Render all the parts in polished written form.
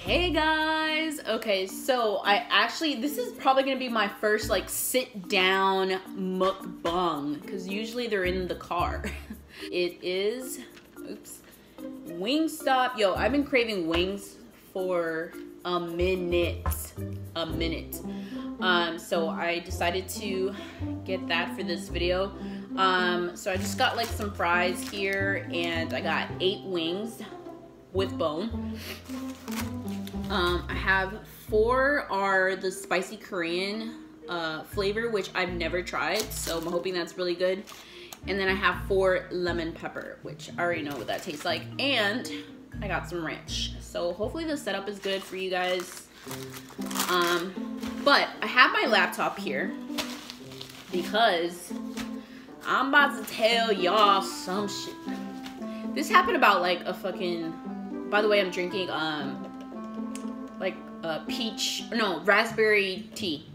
Hey guys, okay, so this is probably gonna be my first like sit down mukbang because usually they're in the car. It is, Wingstop. Yo, I've been craving wings for a minute. So I decided to get that for this video. So I just got like some fries here and I got 8 wings with bone. I have 4 are the spicy Korean flavor, which I've never tried, so I'm hoping that's really good. And then I have 4 lemon pepper, which I already know what that tastes like. And I got some ranch. So hopefully the setup is good for you guys. But I have my laptop here because I'm about to tell y'all some shit. This happened about like a fucking, by the way, I'm drinking raspberry tea.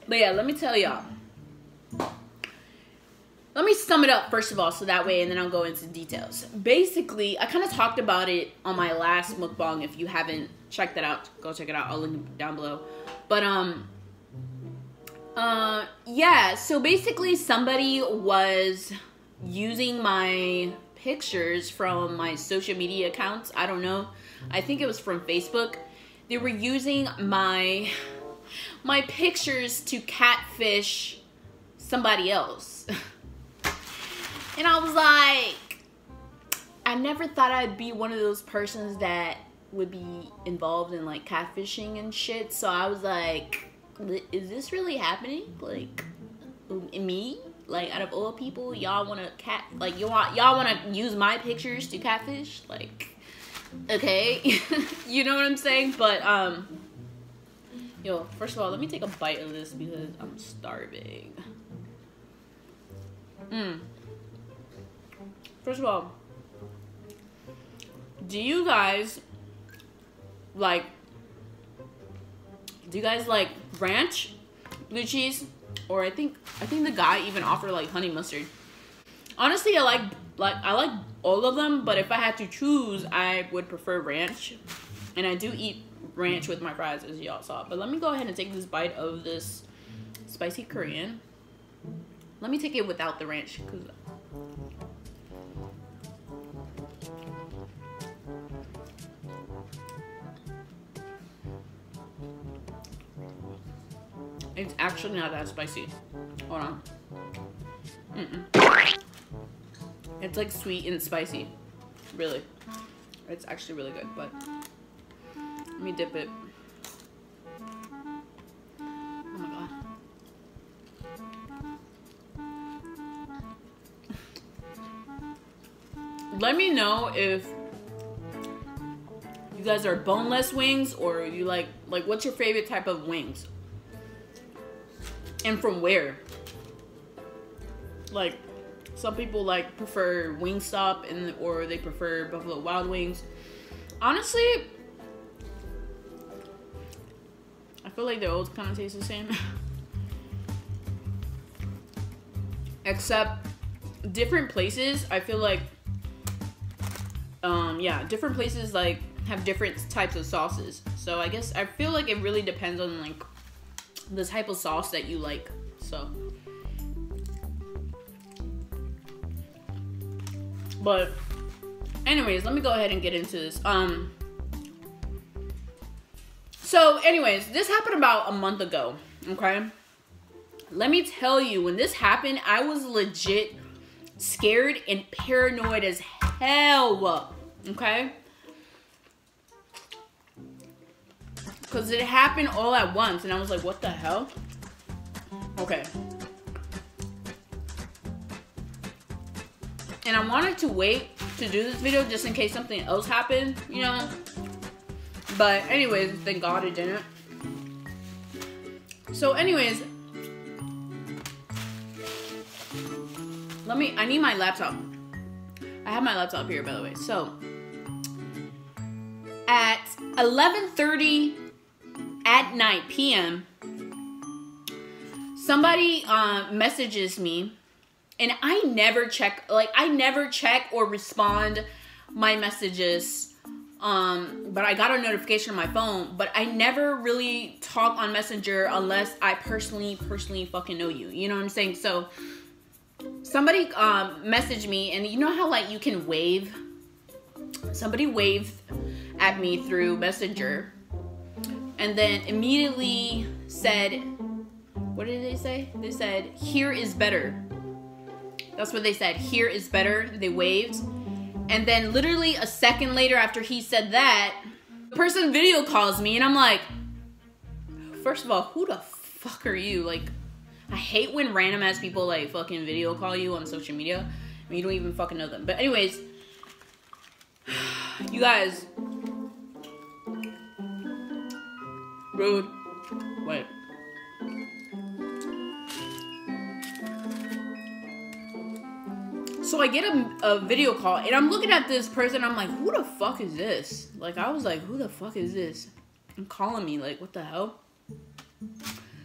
But yeah, let me tell y'all. Let me sum it up first of all, so that way, and then I'll go into details. Basically, I kind of talked about it on my last mukbang. If you haven't checked that out, go check it out. I'll link it down below. But yeah. So basically, somebody was using my pictures from my social media accounts. I don't know. I think it was from Facebook. They were using my pictures to catfish somebody else. And I was like, I never thought I'd be one of those persons that would be involved in like catfishing and shit. So I was like, is this really happening? Like, me? Like, out of all people, y'all want to y'all want to use my pictures to catfish? Like, okay. You know what I'm saying? But yo, first of all, let me take a bite of this because I'm starving. First of all, do you guys like ranch, blue cheese, or I think the guy even offered like honey mustard. Honestly, I like all of them, but if I had to choose, I would prefer ranch. And I do eat ranch with my fries, as y'all saw. But let me go ahead and take this bite of this spicy Korean. Let me take it without the ranch, because it's actually not that spicy. Hold on. It's like sweet and spicy. Really. It's actually really good, but let me dip it. Oh my god. Let me know if you guys are boneless wings or you like what's your favorite type of wings? And from where? Like, some people like prefer Wingstop or they prefer Buffalo Wild Wings. Honestly, I feel like they all kind of taste the same. Except different places, I feel like yeah, different places like have different types of sauces. So I guess I feel like it really depends on like the type of sauce that you like. So, but anyways, let me go ahead and get into this. So anyways, this happened about a month ago, okay? Let me tell you, when this happened, I was legit scared and paranoid as hell, okay? Because it happened all at once, and I was like, what the hell? Okay. And I wanted to wait to do this video just in case something else happened, you know? But anyways, thank God it didn't. So anyways, I need my laptop. I have my laptop here, by the way. So, at 11:30 at night p.m., somebody messages me, and I never check or respond my messages But I got a notification on my phone, but I never really talk on Messenger unless I personally fucking know you. You know what I'm saying? So somebody messaged me, and you know how like you can wave? Somebody waved at me through Messenger and then immediately said, what did they say? They said, "Here is better." That's what they said. "Here is better." They waved. And then literally a second later after he said that, the person video calls me, and I'm like, first of all, who the fuck are you? Like, I hate when random ass people like fucking video call you on social media and you don't even fucking know them. But anyways, you guys, rude. Wait. So I get a video call, and I'm looking at this person. I'm like, who the fuck is this? Like, I was like, who the fuck is this? And calling me, like, what the hell?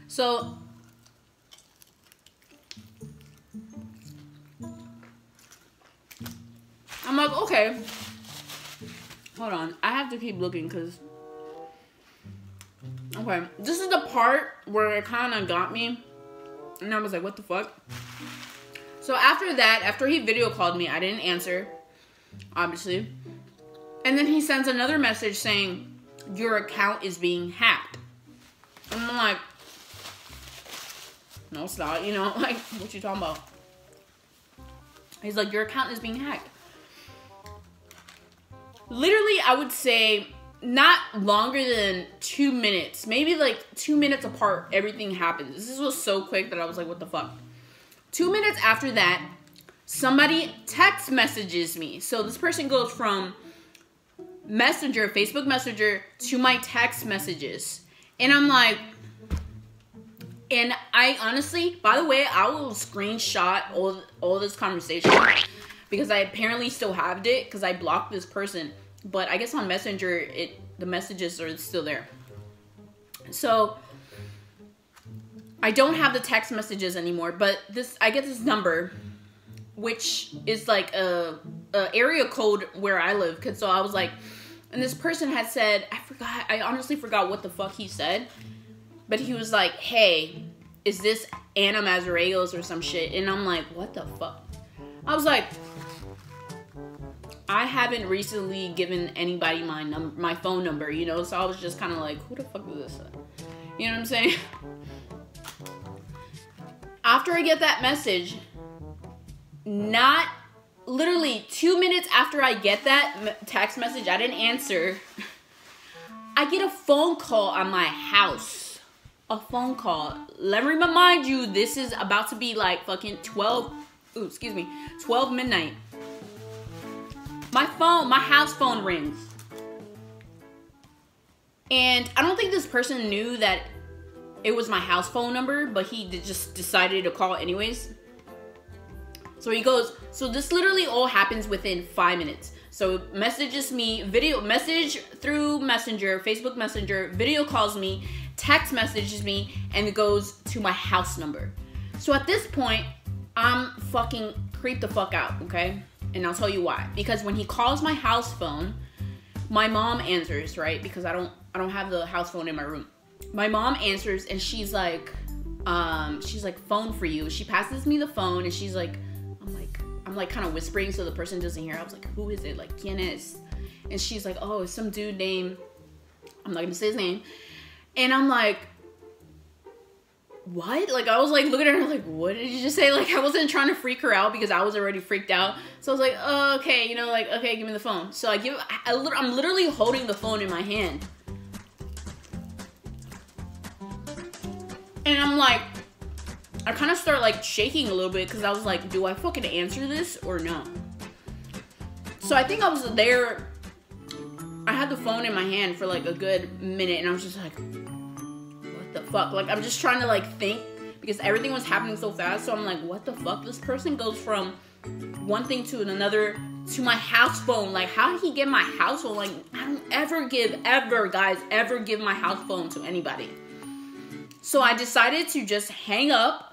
So I'm like, okay. Hold on. I have to keep looking because... Okay. This is the part where it kind of got me. And I was like, what the fuck? So after that, after he video called me, I didn't answer, obviously. And then he sends another message saying, "Your account is being hacked." And I'm like, no, it's not. You know, like, what you talking about? He's like, "Your account is being hacked." Literally, I would say not longer than 2 minutes. Maybe like 2 minutes apart, everything happens. This was so quick that I was like, what the fuck? 2 minutes after that, somebody text messages me. So this person goes from Messenger, Facebook Messenger, to my text messages. And I'm like, and I honestly, by the way, I will screenshot all this conversation because I apparently still have it because I blocked this person. But I guess on Messenger, the messages are still there. So I don't have the text messages anymore, but I get this number, which is like a area code where I live. Cause so I was like, and this person had said, I honestly forgot what the fuck he said, but he was like, "Hey, is this Anna Mazareos or some shit?" And I'm like, what the fuck? I was like, I haven't recently given anybody my phone number, you know? So I was just kind of like, who the fuck is this? You know what I'm saying? After I get that message, not literally 2 minutes after I get that text message, I didn't answer. I get a phone call on my house. A phone call. Let me remind you, this is about to be like fucking 12 midnight. My house phone rings. And I don't think this person knew that it was my house phone number, but he just decided to call anyways. So he goes, so this literally all happens within 5 minutes. So messages me, message through Messenger, Facebook Messenger, video calls me, text messages me, and it goes to my house number. So at this point, I'm fucking creeped the fuck out, okay? And I'll tell you why. Because when he calls my house phone, my mom answers, right? Because I don't have the house phone in my room. My mom answers, and she's like, "Phone for you." She passes me the phone, and she's like, I'm like kind of whispering so the person doesn't hear. I was like, who is it? Like, ¿Quién es? And she's like, oh, it's some dude named, I'm not gonna say his name. And I'm like, what? Like, I was like looking at her like, what did you just say? Like, I wasn't trying to freak her out because I was already freaked out. So I was like, oh, okay, you know, like, okay, give me the phone. So I'm literally holding the phone in my hand. And I'm like, I kind of start like shaking a little bit because I was like, do I fucking answer this or no? So I think I was there. I had the phone in my hand for like a good minute, and I was just like, what the fuck? Like, I'm just trying to like think because everything was happening so fast. So I'm like, what the fuck? This person goes from one thing to another to my house phone. Like, how did he get my house phone? Like, I don't ever give my house phone to anybody. So I decided to just hang up.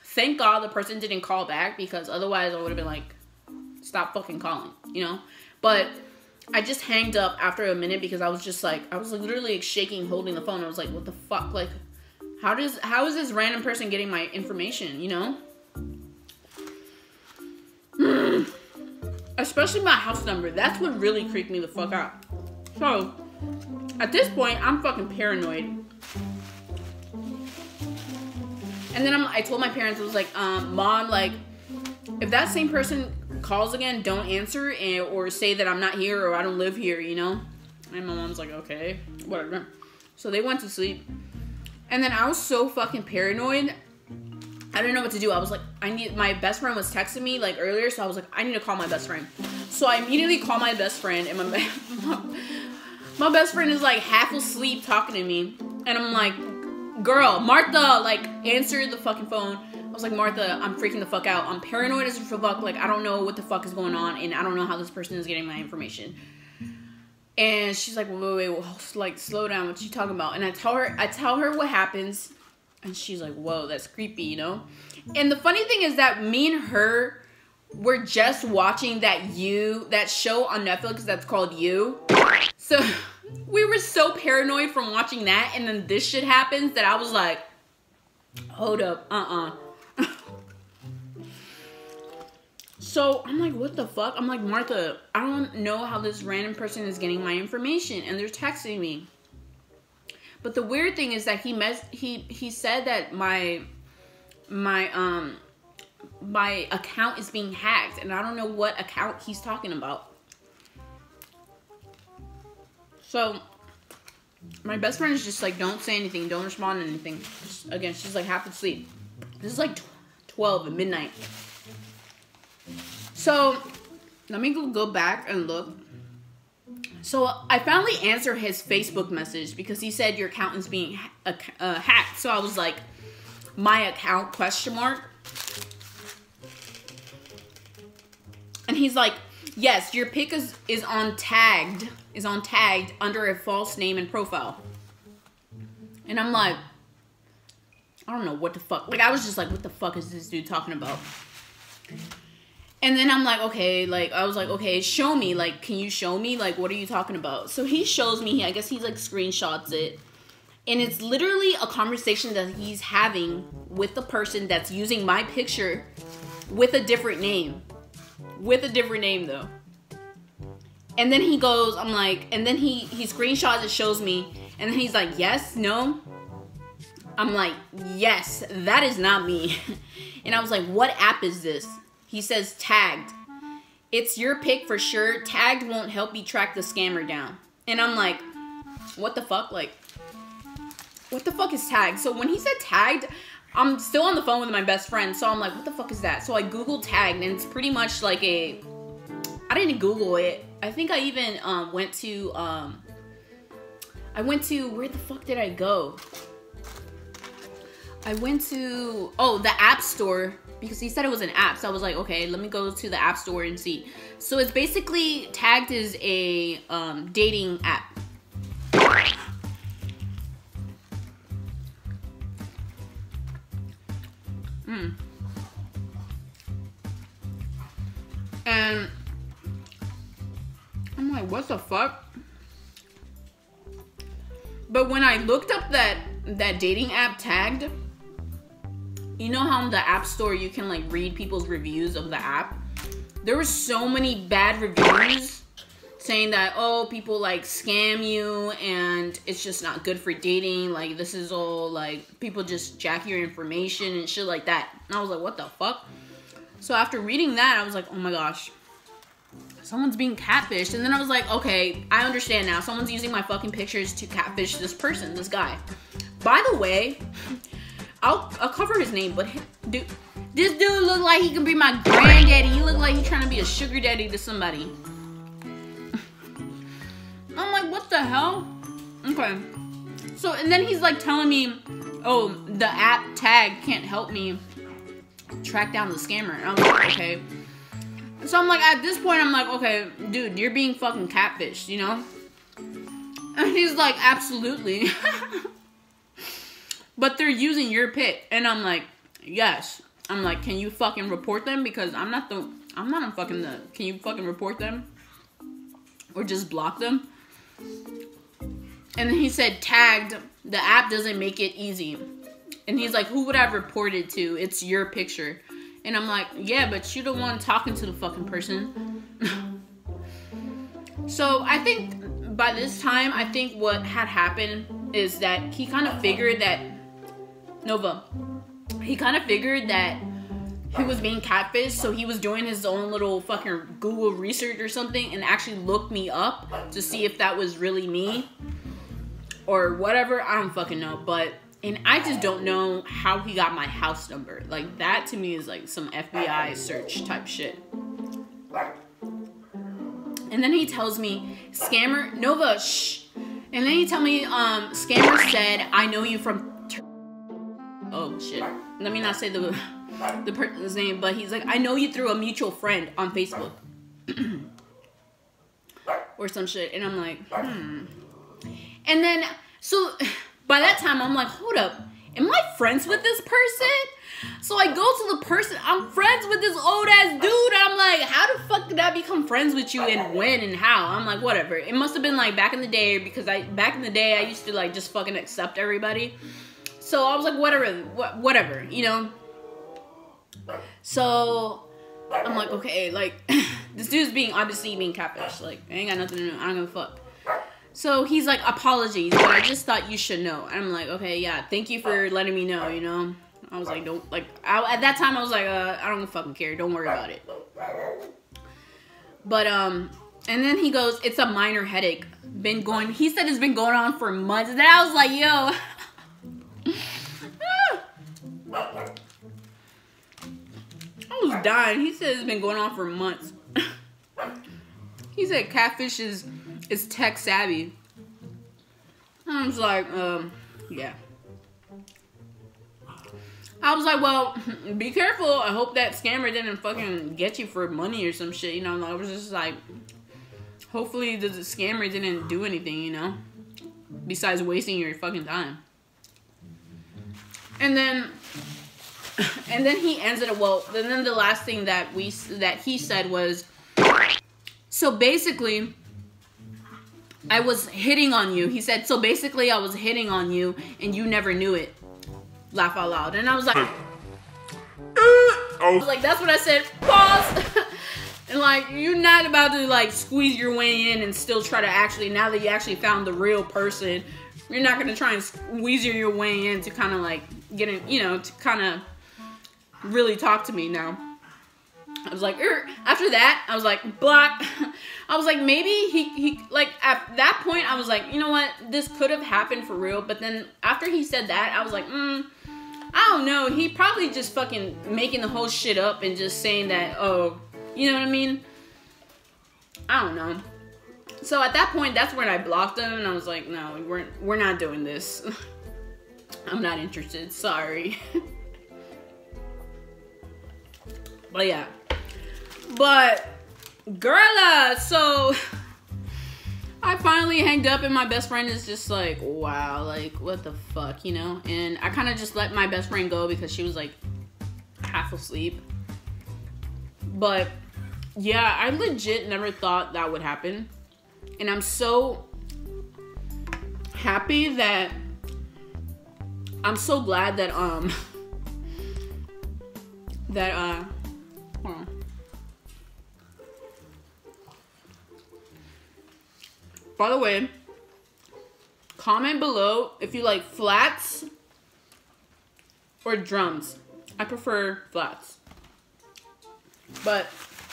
Thank God the person didn't call back because otherwise I would have been like, stop fucking calling, you know? But I just hanged up after a minute because I was just like, I was literally shaking, holding the phone. I was like, what the fuck? Like, how is this random person getting my information, you know? Especially my house number. That's what really creeped me the fuck out. So, at this point, I'm fucking paranoid. And then I told my parents, I was like, Mom, like, if that same person calls again, don't answer or say that I'm not here or I don't live here, you know? And my mom's like, okay, whatever. So they went to sleep. And then I was so fucking paranoid. I didn't know what to do. I was like, my best friend was texting me like earlier, so I was like, I need to call my best friend. So I immediately call my best friend, and my best friend is like half asleep talking to me. And I'm like, girl, Martha, like, answer the fucking phone. I was like, Martha, I'm freaking the fuck out. I'm paranoid as fuck. Like, I don't know what the fuck is going on, and I don't know how this person is getting my information. And she's like, wait, like, slow down. What you talking about? And I tell her what happens, and she's like, whoa, that's creepy, you know? And the funny thing is that me and her were just watching that show on Netflix that's called You. So we were so paranoid from watching that, and then this shit happens that I was like, hold up, So I'm like, what the fuck? I'm like, Martha, I don't know how this random person is getting my information, and they're texting me. But the weird thing is that he said that my account is being hacked, and I don't know what account he's talking about. So my best friend is just like, don't say anything, don't respond to anything. Again, she's like half asleep. This is like 12 at midnight. So let me go back and look. So I finally answered his Facebook message because he said your account is being hacked. So I was like, my account, question mark. And he's like, yes, your pic is on tagged under a false name and profile. And I'm like, I don't know what the fuck. Like, I was just like, what the fuck is this dude talking about? And then I'm like, okay, like, I was like, okay, show me. Like, can you show me? Like, what are you talking about? So he shows me. I guess he's like screenshots it. And it's literally a conversation that he's having with the person that's using my picture with a different name. With a different name, though. And then he goes, I'm like, and then he screenshots and shows me. And then he's like, yes, no. I'm like, yes, that is not me. And I was like, what app is this? He says tagged. It's your pic for sure. Tagged won't help you track the scammer down. And I'm like, what the fuck? Like, what the fuck is tagged? So when he said tagged, I'm still on the phone with my best friend. So I'm like, what the fuck is that? So I Googled tagged, and it's pretty much like I didn't Google it. I think I even went to, where the fuck did I go? I went to, the App Store, because he said it was an app. So I was like, okay, let me go to the App Store and see. So it's basically, Tagged is a dating app. And I'm like, what the fuck? But when I looked up that dating app Tagged, you know how in the App Store you can like read people's reviews of the app? There were so many bad reviews saying that, oh, people like scam you and it's just not good for dating. Like, this is all like, people just jack your information and shit like that. And I was like, what the fuck? So after reading that, I was like, oh my gosh, someone's being catfished. And then I was like, okay, I understand now. Someone's using my fucking pictures to catfish this person, this guy. By the way, I'll cover his name, but dude, this dude look like he can be my granddaddy. He look like he's trying to be a sugar daddy to somebody. I'm like, what the hell? Okay. So, and then he's like telling me, oh, the app Tag can't help me track down the scammer. And I was like, okay. So I'm like, at this point, I'm like, okay, dude, you're being fucking catfished, you know? And he's like, absolutely. But they're using your pic. And I'm like, yes. I'm like, can you fucking report them? Because I'm not on fucking can you fucking report them? or just block them. And then he said, tagged, the app doesn't make it easy. And he's like, who would I report it to? It's your picture. And I'm like, yeah, but you're the one talking to the fucking person. So I think by this time, I think what had happened is that he kind of figured that, Nova, he kind of figured that he was being catfished, so he was doing his own little fucking Google research or something and actually looked me up to see if that was really me or whatever. I don't fucking know, and I just don't know how he got my house number. Like, that to me is like some FBI search type shit. And then he tells me, scammer, Nova, shh. And then he tell me, scammer said, I know you from, oh shit. Let me not say the person's name, but he's like, I know you through a mutual friend on Facebook. Or some shit. And I'm like, And then, so by that time, I'm like, hold up. Am I friends with this person? So I go to the person, I'm friends with this old ass dude. I'm like, how the fuck did I become friends with you and when and how? I'm like, whatever. It must have been like back in the day, because back in the day, I used to like just fucking accept everybody. So I was like, whatever, you know? So I'm like, okay, like, this dude's obviously being catfish. Like, I ain't got nothing to do. I don't give a fuck. So he's like, apologies, but I just thought you should know. And I'm like, okay, yeah, thank you for letting me know, you know? I was like, don't, like, at that time, I was like, I don't fucking care. Don't worry about it. But, and then he goes, it's a minor headache. He said it's been going on for months. And then I was like, yo. I was dying. He said it's been going on for months. He said catfish is tech savvy. I was like, yeah. I was like, well, be careful. I hope that scammer didn't fucking get you for money or some shit, you know? I was just like, hopefully the scammer didn't do anything, you know? Besides wasting your fucking time. And then he ends it, well, and then the last thing that he said was, so basically, I was hitting on you. He said, so basically I was hitting on you and you never knew it. Laugh out loud. And I was like, that's what I said. Pause. And like, you're not about to like squeeze your way in and still try to actually, now that you actually found the real person, you're not going to try and squeeze your way in to kind of like get in, you know, to kind of really talk to me now. I was like, after that, I was like, block. I was like, maybe he like, at that point, I was like, you know what? This could have happened for real. But then after he said that, I was like, I don't know. He probably just fucking making the whole shit up and just saying that, oh, you know what I mean? I don't know. So at that point, that's when I blocked him. And I was like, no, we're not doing this. I'm not interested. Sorry. But yeah. But, girl, so I finally hanged up and my best friend is just like, wow, like, what the fuck, you know? And I kind of just let my best friend go because she was like half asleep. But, yeah, I legit never thought that would happen. And I'm so happy that, I'm so glad that, hold on. By the way, comment below if you like flats or drums. I prefer flats. But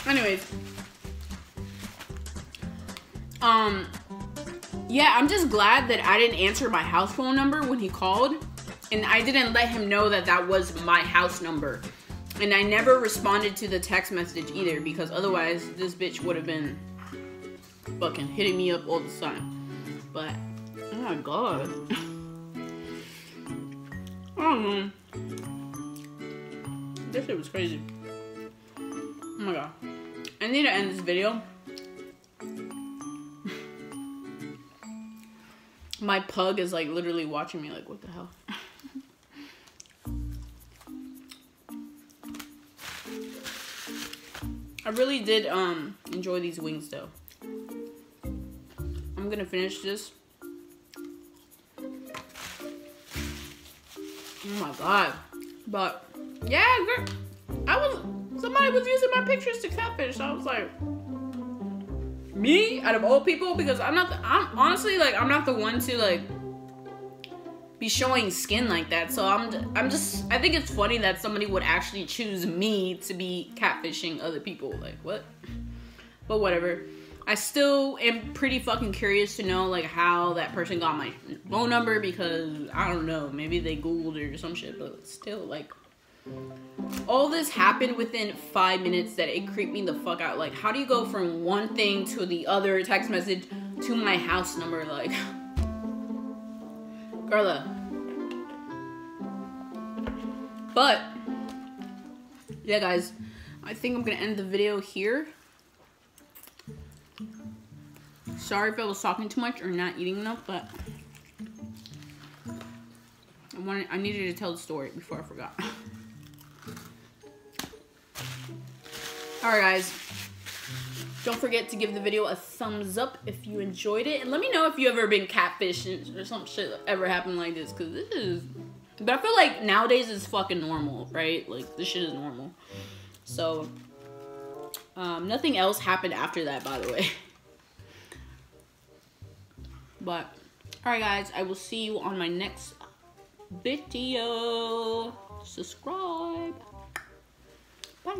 anyways, yeah, I'm just glad that I didn't answer my house phone number when he called, and I didn't let him know that that was my house number. And I never responded to the text message either, because otherwise this bitch would have been fucking hitting me up all the time. But, oh my god. I don't know. This shit was crazy. Oh my god. I need to end this video. My pug is like literally watching me like, what the hell? I really did enjoy these wings though. gonna finish this. Oh my god. But yeah, girl, somebody was using my pictures to catfish. So I was like, me out of all people, because I'm honestly like, I'm not the one to like be showing skin like that. So I think it's funny that somebody would actually choose me to be catfishing other people. Like, what? But whatever. I still am pretty fucking curious to know like how that person got my phone number, because I don't know, maybe they Googled it or some shit, but still, like, all this happened within 5 minutes that it creeped me the fuck out. Like, how do you go from one thing to the other, text message to my house number? Like, Carla. But yeah, guys, I think I'm gonna end the video here. Sorry if I was talking too much or not eating enough, but I needed to tell the story before I forgot. Alright, guys. Don't forget to give the video a thumbs up if you enjoyed it. And let me know if you ever been catfished or some shit ever happened like this. Because this is... But I feel like nowadays it's fucking normal, right? Like, this shit is normal. So, nothing else happened after that, by the way. But, alright guys, I will see you on my next video. Subscribe. Bye.